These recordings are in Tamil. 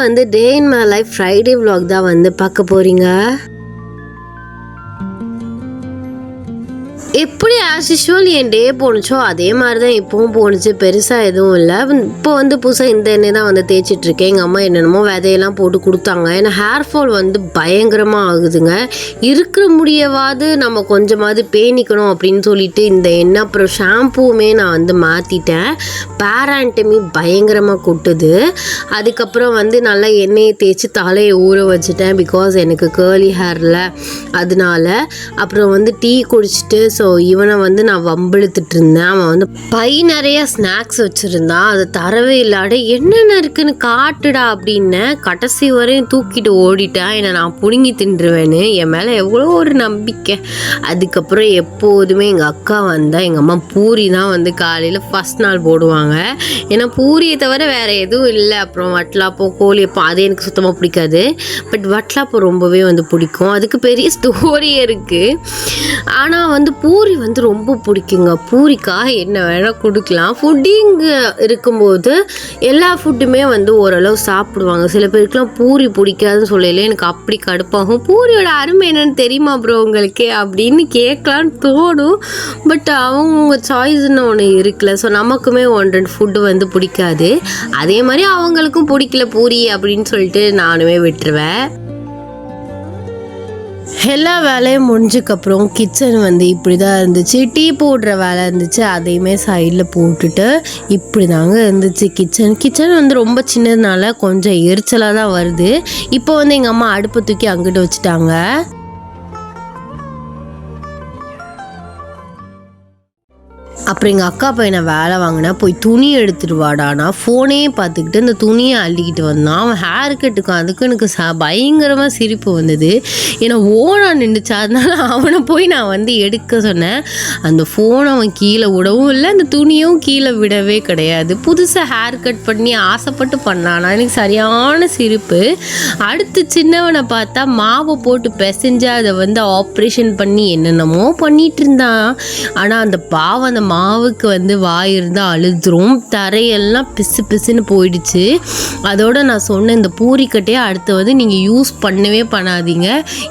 வந்து day in my life Friday vlog தான் வந்து பார்க்க போறீங்க. எப்படி ஆஸ் யூஷுவல் என் டே போணுச்சோ அதே மாதிரி தான் இப்போவும் போணுச்சு. பெருசாக எதுவும் இல்லை. இப்போ வந்து புதுசாக இந்த எண்ணெய் தான் வந்து தேய்ச்சிட்ருக்கேன். எங்கள் அம்மா என்னென்னமோ விதையெல்லாம் போட்டு கொடுத்தாங்க. ஏன்னா ஹேர் ஃபால் வந்து பயங்கரமாக ஆகுதுங்க. இருக்கிற முடியவாது நம்ம கொஞ்சமாவது பேணிக்கணும் அப்படின்னு சொல்லிட்டு இந்த எண்ணெய் அப்புறம் ஷாம்புவுமே நான் வந்து மாற்றிட்டேன். பேரான்டமி பயங்கரமாக கொட்டுது. அதுக்கப்புறம் வந்து நல்லா எண்ணெயை தேய்ச்சி தலையை ஊற வச்சுட்டேன். பிகாஸ் எனக்கு கேர்லி ஹேரில் அதனால. அப்புறம் வந்து டீ குடிச்சிட்டு ஸோ இவனை வந்து நான் வம்பிழுத்துட்டு இருந்தேன். அவன் வந்து பை நிறைய ஸ்நாக்ஸ் வச்சுருந்தான். அதை தரவே இல்லாட என்னென்ன இருக்குன்னு காட்டுடா அப்படின்னு கடைசி வரையும் தூக்கிட்டு ஓடிட்டான். என்னை நான் புடுங்கி தின்றுவேன்னு என் மேலே எவ்வளோ ஒரு நம்பிக்கை. அதுக்கப்புறம் எப்போதுமே எங்கள் அக்கா வந்தால் எங்கள் அம்மா பூரி தான் வந்து காலையில் ஃபஸ்ட் நாள் போடுவாங்க. ஏன்னா பூரியை தவிர வேறு எதுவும் இல்லை. அப்புறம் வட்டலாப்பம் கோழியப்பம் அது எனக்கு சுத்தமாக பிடிக்காது. பட் வட்டலாப்பம் ரொம்பவே வந்து பிடிக்கும். அதுக்கு பெரிய ஸ்டோரியே இருக்குது. ஆனால் வந்து பூரி வந்து ரொம்ப பிடிக்குங்க. பூரிக்காக என்ன வேணால் கொடுக்கலாம். ஃபுட்டிங் இருக்கும்போது எல்லா ஃபுட்டுமே வந்து ஓரளவு சாப்பிடுவாங்க. சில பேருக்குலாம் பூரி பிடிக்காதுன்னு சொல்லல. எனக்கு அப்படி கடுப்பாகும். பூரியோட அருமை என்னன்னு தெரியுமா ப்ரோ உங்களுக்கு அப்படின்னு கேட்கலான்னு தோணும். பட் அவங்க சாய்ஸ்ன்னு ஒன்று இருக்குல்ல. ஸோ நமக்குமே 1-2 ஃபுட்டு வந்து பிடிக்காது. அதே மாதிரி அவங்களுக்கும் பிடிக்கல பூரி அப்படின்னு சொல்லிட்டு நானுமே விட்டுருவேன். எல்லா வேலையும் முடிஞ்சதுக்கப்புறம் கிச்சன் வந்து இப்படி தான் இருந்துச்சு. டீ போடுற வேலை இருந்துச்சு. அதையுமே சைடில் போட்டுட்டு இப்படி தாங்க இருந்துச்சு கிச்சன் வந்து ரொம்ப சின்னதுனால கொஞ்சம் எரிச்சலாக தான் வருது. இப்போ வந்து எங்கள் அம்மா அடுப்பை தூக்கி அங்கிட்டு வச்சுட்டாங்க. அப்புறம் எங்கள் அக்கா பையனை வேலை வாங்கினா போய் துணி எடுத்துகிட்டு வாடானா ஃபோனே பார்த்துக்கிட்டு இந்த துணியை அள்ளிக்கிட்டு வந்தான். அவன் ஹேர் கட்டுக்கும் அதுக்கு எனக்கு பயங்கரமாக சிரிப்பு வந்தது. ஏன்னா ஓனா நின்றுச்சு. அதனால அவனை போய் நான் வந்து எடுக்க சொன்னேன். அந்த ஃபோனை அவன் கீழே விடவும் இல்லை, அந்த துணியும் கீழே விடவே கிடையாது. புதுசாக ஹேர் கட் பண்ணி ஆசைப்பட்டு பண்ணானா எனக்கு சரியான சிரிப்பு. அடுத்து சின்னவனை பார்த்தா மாவை போட்டு பிசைஞ்சு அதை வந்து ஆப்ரேஷன் பண்ணி என்னென்னமோ பண்ணிகிட்டு இருந்தான். ஆனால் அந்த பாவம் அந்த மாவுக்கு வந்து வாய் இருந்தால் அழுதுரும். தரையெல்லாம் பிசு பிசுன்னு போயிடுச்சு. அதோட நான் சொன்னேன் இந்த பூரிக்கட்டையே அடுத்து வந்து நீங்கள் யூஸ் பண்ணவே பண்ணாதீங்க,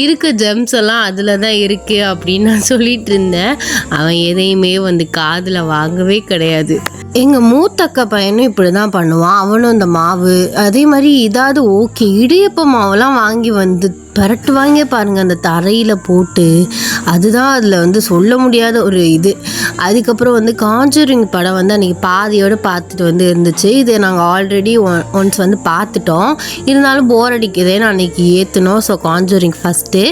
இருக்க ஜெம்ஸ் எல்லாம் அதில் தான் இருக்குது அப்படின்னு நான் சொல்லிட்டு இருந்தேன். அவன் எதையுமே வந்து காதில் வாங்கவே கிடையாது. எங்கள் மூத்தக்க பையனும் இப்படி தான் பண்ணுவான். அவனும் இந்த மாவு அதே மாதிரி இதாவது ஓகே இடியப்ப மாவெல்லாம் வாங்கி வந்து பரட்டுவாங்க பாருங்கள் அந்த தரையில் போட்டு. அதுதான் அதில் வந்து சொல்ல முடியாத ஒரு இது. அதுக்கப்புறம் வந்து காஞ்சூரிங் படம் வந்து அன்றைக்கி பாதியோடு பார்த்துட்டு வந்து இருந்துச்சு. இதை நாங்கள் ஆல்ரெடி ஒன்ஸ் வந்து பார்த்துட்டோம். இருந்தாலும் போர் அடிக்குதுன்னு அன்றைக்கி ஏற்றினோம். ஸோ காஞ்சூரிங் ஃபஸ்ட்டு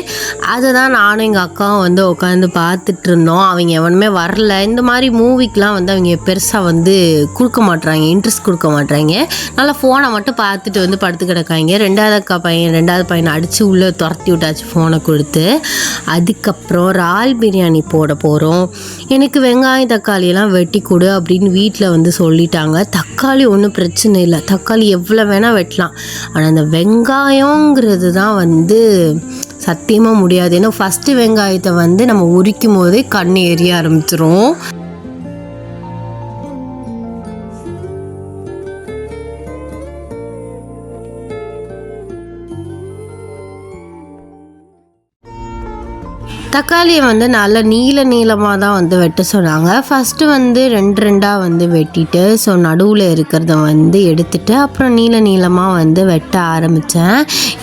அதை தான் நானும் எங்கள் அக்காவும் வந்து உட்காந்து பார்த்துட்டு இருந்தோம். அவங்க எவனுமே வரல. இந்த மாதிரி மூவிக்கெலாம் வந்து அவங்க பெருசாக வந்து கொடுக்க மாட்றாங்க, இன்ட்ரெஸ்ட் கொடுக்க மாட்றாங்க. நல்லா ஃபோனை மட்டும் பார்த்துட்டு வந்து படுத்து கிடக்காங்க. ரெண்டாவது பையனை அடித்து உள்ளே துரத்தி விட்டாச்சு ஃபோனை கொடுத்து. அதுக்கப்புறம் இறால் பிரியாணி போட போகிறோம். எனக்கு வெங்காயம் தக்காளியெல்லாம் வெட்டி கொடு அப்படின்னு வீட்டில் வந்து சொல்லிட்டாங்க. தக்காளி ஒன்றும் பிரச்சனை இல்லை, தக்காளி எவ்வளோ வேணால் வெட்டலாம். ஆனால் அந்த வெங்காயங்கிறது தான் வந்து சத்தியமாக முடியாது. ஏன்னா ஃபஸ்ட்டு வெங்காயத்தை வந்து நம்ம உரிக்கும் போதே கண் எரிய ஆரம்பிச்சிரும். தக்காளியை வந்து நல்லா நீளமாக தான் வந்து வெட்ட சொன்னாங்க. ஃபஸ்ட்டு வந்து 2 வந்து வெட்டிட்டு ஸோ நடுவில் இருக்கிறத வந்து எடுத்துட்டு அப்புறம் நீளமாக வந்து வெட்ட ஆரம்பித்தேன்.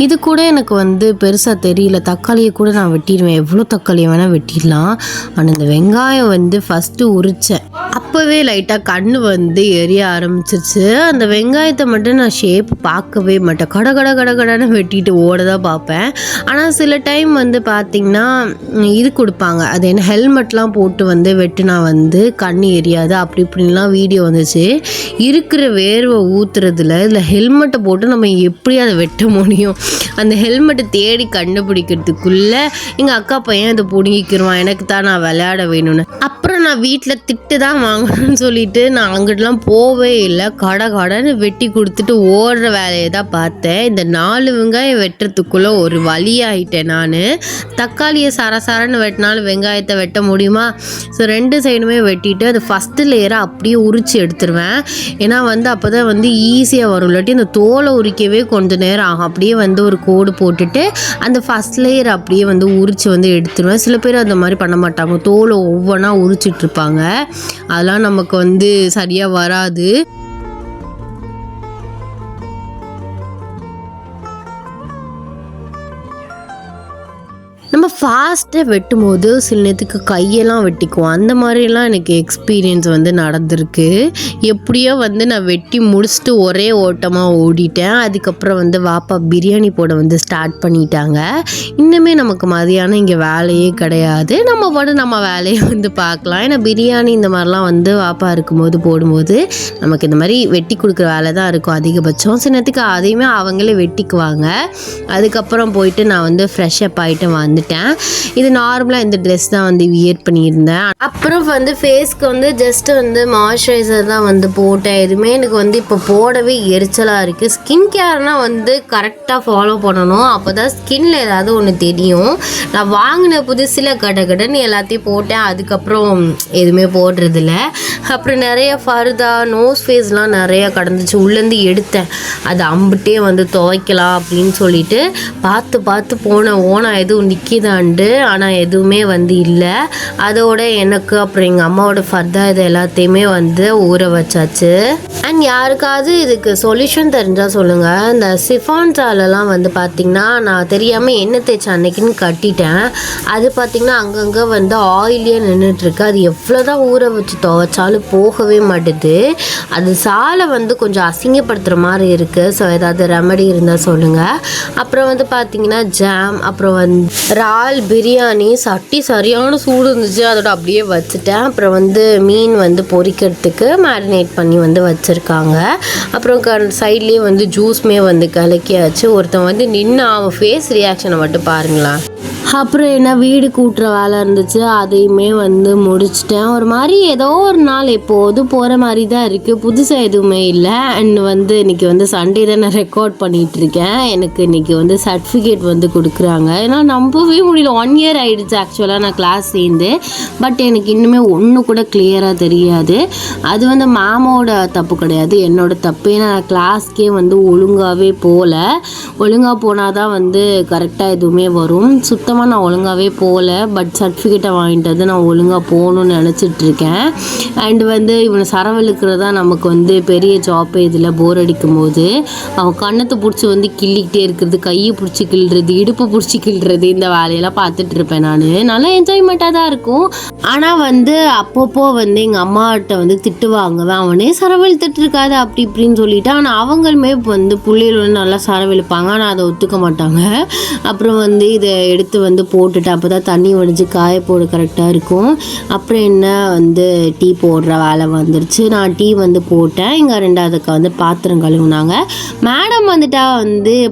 இது கூட எனக்கு வந்து பெருசாக தெரியல. தக்காளியை கூட நான் வெட்டிடுவேன், எவ்வளோ தக்காளியை வேணால் வெட்டிடலாம். ஆனால் இந்த வெங்காயம் வந்து ஃபஸ்ட்டு உரித்தேன். அப்போவே லைட்டாக கண் வந்து எரிய ஆரம்பிச்சிருச்சு. அந்த வெங்காயத்தை மட்டும் நான் ஷேப் பார்க்கவே மாட்டேன். கடன்னு வெட்டிட்டு ஓட தான் பார்ப்பேன். ஆனால் சில டைம் வந்து பார்த்திங்கன்னா இது கொடுப்பாங்க, அது என்ன ஹெல்மெட்லாம் போட்டு வந்து வெட்டுனா வந்து கண் எரியாது அப்படி இப்படின்லாம் வீடியோ வந்துச்சு. இருக்கிற வேர்வை ஊற்றுறதுல இதில் ஹெல்மெட்டை போட்டு நம்ம எப்படி அதை வெட்ட முடியும்? அந்த ஹெல்மெட்டை தேடி கண்டுபிடிக்கிறதுக்குள்ளே எங்கள் அக்கா பையன் அதை பிடுங்கிக்கிடுவான். எனக்கு தான் நான் விளையாட வேணும்னு. அப்புறம் அப்புறம் நான் வீட்டில் திட்டு தான் வாங்கணும்னு சொல்லிட்டு நான் அங்கிட்டலாம் போவே இல்லை. கடைன்னு வெட்டி கொடுத்துட்டு ஓடுற வேலையை தான் பார்த்தேன். இந்த 4 வெங்காயம் வெட்டுறதுக்குள்ளே ஒரு வழியாயிட்டேன் நான். தக்காளியை சரசரன்னு வெட்டினாலும் வெங்காயத்தை வெட்ட முடியுமா? ஸோ 2 சைடுமே வெட்டிட்டு அது ஃபஸ்ட்டு லேயரை அப்படியே உரித்து எடுத்துருவேன். ஏன்னா அப்போ தான் ஈஸியாக வரும். இல்லாட்டி அந்த தோலை உரிக்கவே கொஞ்சம் நேரம் ஆகும். அப்படியே ஒரு கோடு போட்டுட்டு அந்த ஃபஸ்ட் லேயர் அப்படியே உரித்து எடுத்துருவேன். சில பேர் அந்த மாதிரி பண்ண மாட்டாங்க, தோலை ஒவ்வொன்றா உரிச்சிட்ருப்பாங்க. அதெல்லாம் நமக்கு சரியாக வராது. நம்ம ஃபாஸ்ட்டாக வெட்டும் போது சில நேரத்துக்கு கையெல்லாம் வெட்டிக்குவோம். அந்த மாதிரிலாம் எனக்கு எக்ஸ்பீரியன்ஸ் நடந்திருக்கு. எப்படியோ நான் வெட்டி முடிச்சுட்டு ஒரே ஓட்டமாக ஓடிட்டேன். அதுக்கப்புறம் வாப்பா பிரியாணி போட ஸ்டார்ட் பண்ணிட்டாங்க. இன்னுமே நமக்கு மதியானம் இங்கே வேலையே கிடையாது. நம்ம பாட்டு நம்ம வேலையை பார்க்கலாம். ஏன்னா பிரியாணி இந்த மாதிரிலாம் வாப்பா இருக்கும்போது போடும்போது நமக்கு இந்த மாதிரி வெட்டி கொடுக்குற வேலை தான் இருக்கும் அதிகபட்சம். சில நேரத்துக்கு அதையுமே அவங்களே வெட்டிக்குவாங்க. அதுக்கப்புறம் போயிட்டு நான் ஃப்ரெஷ்அப் ஆகிட்டு வந்துட்டேன். இது நார்மலாக இந்த ட்ரெஸ் தான் வியர் பண்ணியிருந்தேன். அப்புறம் ஃபேஸ்க்கு ஜஸ்ட் மாய்ஸ்சரைசர் தான் போட்டேன். எதுவுமே எனக்கு இப்போ போடவே எரிச்சலாக இருக்குது. ஸ்கின் கேர்னால் கரெக்டாக ஃபாலோ பண்ணணும். அப்போ தான் ஸ்கின்ல ஏதாவது ஒன்று தெரியும். நான் வாங்கின புதுசில் கடன்னு எல்லாத்தையும் போட்டேன். அதுக்கப்புறம் எதுவுமே போடுறதில்ல. அப்புறம் நிறைய ஃபர்தா நோஸ் ஃபேஸ்லாம் நிறையா கடந்துச்சு. உள்ளேருந்து எடுத்தேன். அது அம்பிட்டே துவைக்கலாம் அப்படின்னு சொல்லிட்டு பார்த்து போனேன். ஓனா எதுவும் நிற்கிதாண்டு. ஆனால் எதுவுமே இல்லை. அதோட எனக்கு அப்புறம் எங்கள் அம்மாவோட ஃபர்தா இது எல்லாத்தையுமே ஊற வச்சாச்சு. அண்ட் யாருக்காவது இதுக்கு சொல்யூஷன் தெரிஞ்சால் சொல்லுங்கள். இந்த சிஃபான் சாலெல்லாம் பார்த்திங்கன்னா நான் தெரியாமல் எண்ணெய் தேய்ச்ச அன்னைக்குன்னு கட்டிட்டேன். அது பார்த்திங்கன்னா அங்கங்கே ஆயிலியே நின்றுட்டுருக்கு. அது எவ்வளோ தான் ஊற வச்சு துவைச்சாலும் போகவே மாட்டுது. அது சாலை கொஞ்சம் அசிங்கப்படுத்துகிற மாதிரி இருக்குது. ஸோ ஏதாவது ரெமடி இருந்தால் சொல்லுங்கள். அப்புறம் பார்த்திங்கன்னா ஜாம், அப்புறம் இறால் பிரியாணி சட்டி சரியான சூடு இருந்துச்சு. அதோட அப்படியே வச்சுட்டேன். அப்புறம் மீன் பொரிக்கிறதுக்கு மேரினேட் பண்ணி வச்சுருக்காங்க. அப்புறம் சைட்லேயே ஜூஸ்மே கலக்கியாச்சு. ஒருத்தன் நின்று அவன் ஃபேஸ் ரியாக்ஷனை மட்டும் பாருங்களேன். அப்புறம் என்ன வீடு கூட்டுற வேலை இருந்துச்சு. அதையுமே முடிச்சிட்டேன். ஒரு மாதிரி ஏதோ ஒரு நாள் எப்போது போகிற மாதிரி தான் இருக்குது. புதுசாக எதுவுமே இல்லை. அண்ட் இன்றைக்கி சண்டே தான் நான் ரெக்கார்ட் பண்ணிகிட்ருக்கேன். எனக்கு இன்றைக்கி சர்டிஃபிகேட் கொடுக்குறாங்க. ஏன்னா நம்பவே முடியல. 1 இயர் ஆகிடுச்சு ஆக்சுவலாக நான் கிளாஸ் சேர்ந்து. பட் எனக்கு இன்னுமே ஒன்று கூட கிளியராக தெரியாது. அது மேமோட தப்பு கிடையாது, என்னோட தப்பு. ஏன்னா நான் கிளாஸ்க்கே ஒழுங்காகவே போகல. ஒழுங்காக போனால் தான் கரெக்டாக எதுவுமே வரும். சுத்தமாக நான் ஒழுங்காகவே போகல. பட் சர்டிஃபிகேட்டை வாங்கிட்டு நான் ஒழுங்காக போகணுன்னு நினச்சிட்ருக்கேன். அண்டு இவனை சரவெழுக்கிறதா நமக்கு பெரிய ஜாப். இதில் போர் அடிக்கும் போது அவன் கண்ணத்தை பிடிச்சி கிள்ளிக்கிட்டே இருக்கிறது, கையை பிடிச்சி கிள்றது, இடுப்பை பிடிச்சி கிள்றது, இந்த வேலையெல்லாம் பார்த்துட்டு இருப்பேன் நான். நல்லா என்ஜாய்மெண்ட்டாக தான் இருக்கும். ஆனால் அப்பப்போ எங்கள் அம்மாட்ட திட்டு வாங்குவேன். அவனே சரவெழுத்துட்டு இருக்காது அப்படி இப்படின்னு சொல்லிட்டு. ஆனால் அவங்களுமே புள்ளியில் நல்லா சரவெழுப்பாங்க. ஆனால் அதை ஒத்துக்க மாட்டாங்க. அப்புறம் இதை எடுத்து போட்டுட்டு அப்போ தான் தண்ணி வடிஞ்சு காய போட கரெக்டாக இருக்கும். அப்புறம் என்ன டீ போடுற வேலை வந்துருச்சு. நான் டீ போட்டேன். இங்கே 2வது அக்கா பாத்திரம் கழுவுனாங்க. மேடம்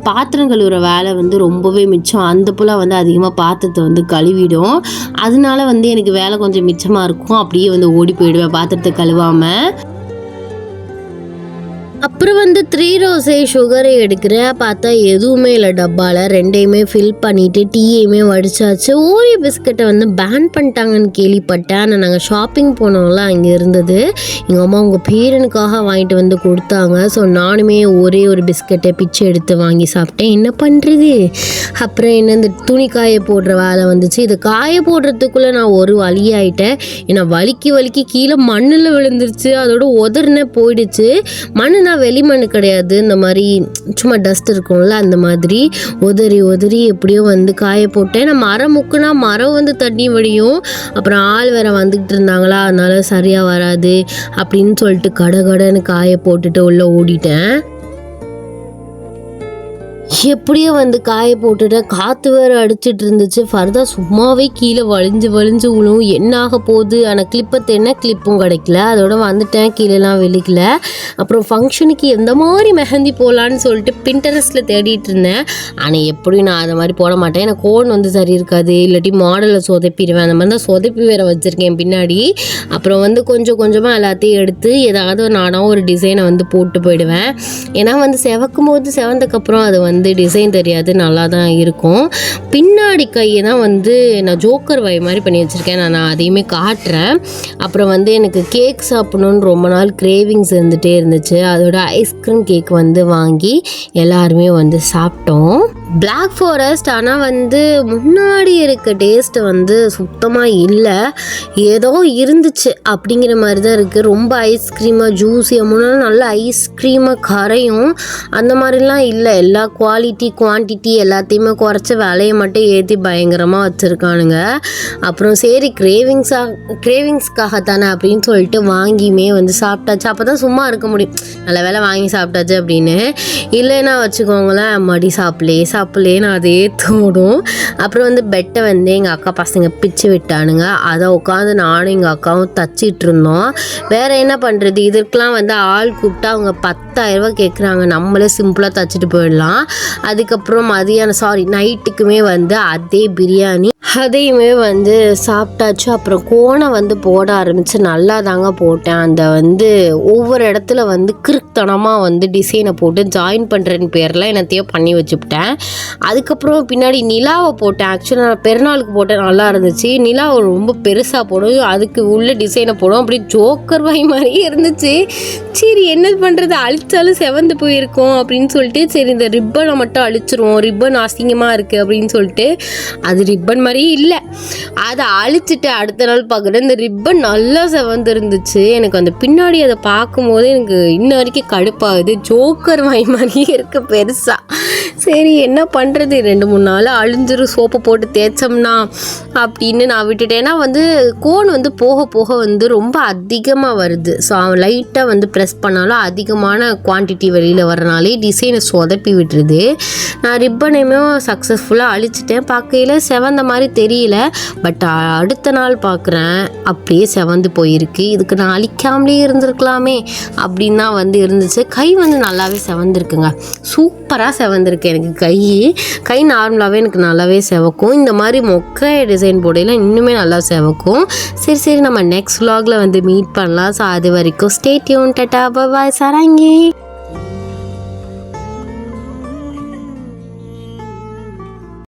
பாத்திரம் கழுவுற வேலை ரொம்பவே மிச்சம். அந்த போல் அதிகமாக பாத்திரத்தை கழுவிடும். அதனால எனக்கு வேலை கொஞ்சம் மிச்சமாக இருக்கும். அப்படியே ஓடி போயிடுவேன் பாத்திரத்தை கழுவாமல். அப்புறம் 3 ரோஸே சுகரை எடுக்கிறேன். பார்த்தா எதுவுமே இல்லை டப்பாவில். 2யுமே ஃபில் பண்ணிவிட்டு டீயையுமே வடிச்சாச்சு. ஓரியோ பிஸ்கட்டை பேன் பண்ணிட்டாங்கன்னு கேள்விப்பட்டேன். ஆனால் நாங்கள் ஷாப்பிங் போனோம்லாம் அங்கே இருந்தது. எங்கள் அம்மா உங்கள் பேரனுக்காக வாங்கிட்டு கொடுத்தாங்க. ஸோ நானுமே ஒரே ஒரு பிஸ்கட்டை பிச்சை எடுத்து வாங்கி சாப்பிட்டேன். என்ன பண்ணுறது? அப்புறம் இந்த துணி காய போடுற வேலை வந்துச்சு. இதை காய போடுறதுக்குள்ளே நான் ஒரு வழியாயிட்டேன். ஏன்னா வலிக்கு கீழே மண்ணில் விழுந்துருச்சு. அதோட உதறினே போயிடுச்சு. மண்ணு வெளிமண் கிடையாது, இந்த மாதிரி சும்மா டஸ்ட் இருக்கும்ல, அந்த மாதிரி உதறி எப்படியோ காய போட்டேன். நான் மரம் முக்குனா மரம் தண்ணி வடியும். அப்புறம் ஆள் வேற வந்துக்கிட்டு இருந்தாங்களா, அதனால சரியாக வராது அப்படின்னு சொல்லிட்டு கடன்னு காய போட்டுட்டு உள்ளே ஓடிட்டேன். எப்படியோ வந்து காய போட்டுட்டேன். காற்று வேறு அடிச்சிட்டு இருந்துச்சு. ஃபர்தா சும்மாவே கீழே வலிஞ்சு விழும். என்ன ஆக போகுது? ஆனால் கிளிப்பை தேடினா கிளிப்பும் கிடைக்கல. அதோட வந்துட்டேன், கீழேலாம் வெளிக்கல. அப்புறம் ஃபங்க்ஷனுக்கு எந்த மாதிரி மெஹந்தி போடலான்னு சொல்லிட்டு பின்டரெஸ்ட்டில் தேடிட்டு இருந்தேன். ஆனால் எப்படியும் நான் அதை மாதிரி போட மாட்டேன். எனக்கு கோன் வந்து சரி இருக்காது, இல்லாட்டி மாடலை சொதப்பிடுவேன். அந்த மாதிரி தான் சொதப்பி வேறு வச்சுருக்கேன் பின்னாடி. அப்புறம் வந்து கொஞ்சம் கொஞ்சமாக எல்லாத்தையும் எடுத்து ஏதாவது நானாக ஒரு டிசைனை வந்து போட்டு போயிடுவேன். ஏன்னா வந்து செவக்கும் போது செவந்தக்கப்புறம் அது வந்து டிசைன் தெரியாது, நல்லா தான் இருக்கும். பின்னாடி கையை தான் வந்து நான் ஜோக்கர் வை மாதிரி பண்ணி வச்சுருக்கேன். நான் அதையுமே காட்டுறேன். அப்புறம் வந்து எனக்கு கேக் சாப்பிடணுன்னு ரொம்ப நாள் கிரேவிங்ஸ் இருந்துகிட்டே இருந்துச்சு. அதோட ஐஸ்கிரீம் கேக் வந்து வாங்கி எல்லாருமே வந்து சாப்பிட்டோம். பிளாக் ஃபாரஸ்ட் ஆனால் வந்து முன்னாடி இருக்க டேஸ்ட்டு வந்து சுத்தமாக இல்லை, ஏதோ இருந்துச்சு அப்படிங்கிற மாதிரி தான் இருக்குது. ரொம்ப ஐஸ்கிரீமாக ஜூஸியாக, முன்னாடி நல்ல ஐஸ்கிரீமாக கரையும், அந்த மாதிரிலாம் இல்லை. எல்லா குவான்டிட்டி எல்லாத்தையுமே குறைச்ச விலையை மட்டும் ஏற்றி பயங்கரமாக வச்சுருக்கானுங்க. அப்புறம் சரி கிரேவிங்ஸ்க்காக தானே அப்படின்னு சொல்லிட்டு வாங்கியுமே வந்து சாப்பிட்டாச்சு. அப்போ தான் சும்மா இருக்க முடியும், நல்ல வேலை வாங்கி சாப்பிட்டாச்சு அப்படின்னு. இல்லைன்னா வச்சுக்கோங்களேன், மடி சாப்பிட்லேன்னு அதே தோடும். அப்புறம் வந்து பெட்டை வந்து எங்கள் அக்கா பசங்க பிச்சு விட்டானுங்க. அதை உட்காந்து நானும் எங்கள் அக்காவும் தச்சிட்டு இருந்தோம். வேறு என்ன பண்ணுறது, இதற்கெலாம் வந்து ஆள் கூப்பிட்டா அவங்க 10,000 ரூபா கேட்குறாங்க. நம்மளே சிம்பிளாக தச்சுட்டு போயிடலாம். அதுக்கப்புறம் நைட்டுக்குமே வந்து அதே பிரியாணி அதையுமே வந்து சாப்பிட்டாச்சு. அப்புறம் கோனை வந்து போட ஆரம்பித்து நல்லா தாங்க போட்டேன். அந்த வந்து ஒவ்வொரு இடத்துல வந்து கிறுத்தனமாக வந்து டிசைனை போட்டு ஜாயின் பண்ணுறேன்னு பேரில் என்னத்தையோ பண்ணி வச்சுவிட்டேன். அதுக்கப்புறம் பின்னாடி நிலாவை போட்டேன். ஆக்சுவலாக நான் பெருநாளுக்கு போட்டேன், நல்லா இருந்துச்சு. நிலாவை ரொம்ப பெருசாக போடும், அதுக்கு உள்ள டிசைனை போடும், அப்படி ஜோக்கர் வாய் மாதிரியே இருந்துச்சு. சரி என்ன பண்ணுறது, அழிச்சாலும் செவந்து போயிருக்கோம் அப்படின்னு சொல்லிட்டு சரி இந்த ரிப்பனை மட்டும் அழிச்சிருவோம், ரிப்பன் அசிங்கமாக இருக்குது அப்படின்னு சொல்லிட்டு அது ரிப்பன் மாதிரி இல்லை, அதை அழிச்சிட்டு அடுத்த நாள் பார்க்குறேன் இந்த ரிப்பன் நல்லா செவந்து இருந்துச்சு. எனக்கு அந்த பின்னாடி அதை பார்க்கும்போது எனக்கு இன்ன வரைக்கும் கடுப்பாகுது, ஜோக்கர் வாய் மாதிரியே இருக்குது பெருசாக. சரி என்ன பண்ணுறது, 2-3 நாள் அழிஞ்சிரும் சோப்பை போட்டு தேய்ச்சோம்னா அப்படின்னு நான் விட்டுட்டேன். ஏன்னா வந்து கோன் வந்து போக போக வந்து ரொம்ப அதிகமாக வருது. ஸோ அவன் லைட்டாக வந்து ப்ரெஸ் பண்ணாலும் அதிகமான குவான்டிட்டி வெளியில் வரனாலே டிசைனை சொதப்பி விட்டுருது. நான் ரிப்பனையுமே சக்ஸஸ்ஃபுல்லாக அழிச்சிட்டேன். பார்க்கையில் செவந்த மாதிரி தெரியல, பட் அடுத்த நாள் பார்க்குறேன் அப்படியே செவந்து போயிருக்கு. இதுக்கு நான் அழிக்காமலே இருந்திருக்கலாமே அப்படின்னு தான் வந்து இருந்துச்சு. கை வந்து நல்லாவே செவந்திருக்குங்க, சூப்பராக செவந்திருக்கு. எனக்கு கை நார்மலாகவே எனக்கு நல்லாவே செவக்கும். இந்த மாதிரி மொக்கை டிசைன் போடையில் இன்னுமே நல்லா செவக்கும். சரி நம்ம நெக்ஸ்ட் vlogல வந்து மீட் பண்ணலாம். ஸோ அது வரைக்கும் stay tuned, ta-ta bye bye, sarangi.